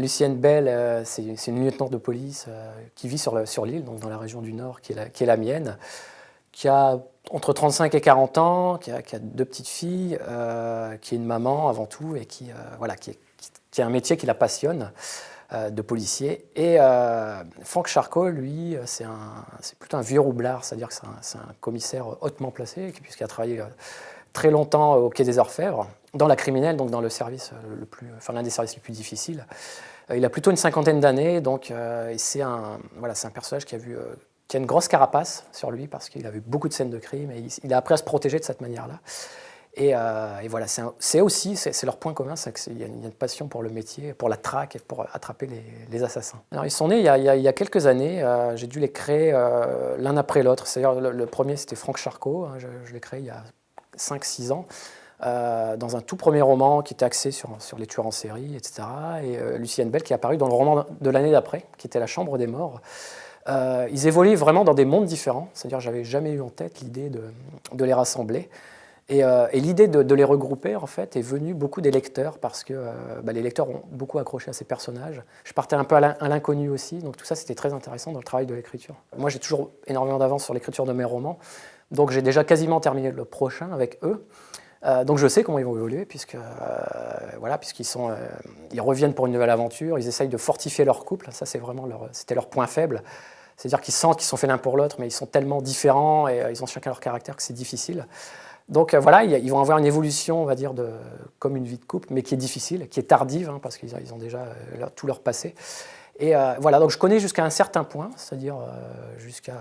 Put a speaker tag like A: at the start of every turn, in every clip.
A: Lucienne Bell, c'est une lieutenant de police qui vit sur l'île, donc dans la région du Nord, qui est la mienne, qui a entre 35 et 40 ans, qui a 2 petites filles, qui est une maman avant tout, et qui a un métier qui la passionne, de policier. Et Franck Charcot, lui, c'est plutôt un vieux roublard, c'est-à-dire que c'est un commissaire hautement placé, puisqu'il a travaillé très longtemps au Quai des Orfèvres, dans la criminelle, donc dans le service l'un des services les plus difficiles. Il a plutôt une cinquantaine d'années, donc c'est un personnage qui a une grosse carapace sur lui, parce qu'il a vu beaucoup de scènes de crime, et il a appris à se protéger de cette manière-là. Et voilà, c'est leur point commun, c'est qu'il y a une passion pour le métier, pour la traque et pour attraper les assassins. Alors ils sont nés il y a quelques années, j'ai dû les créer l'un après l'autre. C'est-à-dire le premier c'était Franck Charcot, hein, je l'ai créé il y a 5-6 ans, dans un tout premier roman qui était axé sur les tueurs en série, etc. Et Lucienne Bell qui est apparue dans le roman de l'année d'après, qui était La Chambre des morts. Ils évoluaient vraiment dans des mondes différents, c'est-à-dire que je n'avais jamais eu en tête l'idée de les rassembler. Et l'idée de les regrouper, en fait, est venue beaucoup des lecteurs, parce que les lecteurs ont beaucoup accroché à ces personnages. Je partais un peu à l'inconnu aussi, donc tout ça, c'était très intéressant dans le travail de l'écriture. Moi, j'ai toujours énormément d'avance sur l'écriture de mes romans, donc j'ai déjà quasiment terminé le prochain avec eux. Donc je sais comment ils vont évoluer, puisqu'ils reviennent pour une nouvelle aventure, ils essayent de fortifier leur couple, ça c'était leur point faible. C'est-à-dire qu'ils sentent qu'ils sont faits l'un pour l'autre, mais ils sont tellement différents et ils ont chacun leur caractère que c'est difficile. Donc voilà, ils vont avoir une évolution, on va dire, comme une vie de couple, mais qui est difficile, qui est tardive, hein, parce qu'ils ont déjà tout leur passé. Et voilà, donc je connais jusqu'à un certain point, c'est-à-dire jusqu'à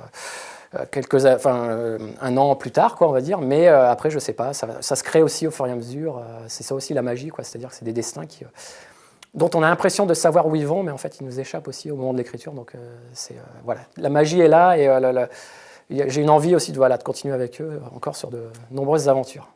A: un an plus tard, quoi, on va dire, mais après, je ne sais pas, ça se crée aussi au fur et à mesure, c'est ça aussi la magie, quoi, c'est-à-dire que c'est des destins dont on a l'impression de savoir où ils vont, mais en fait, ils nous échappent aussi au moment de l'écriture, donc voilà, la magie est là, et j'ai une envie aussi de continuer avec eux encore sur de nombreuses aventures.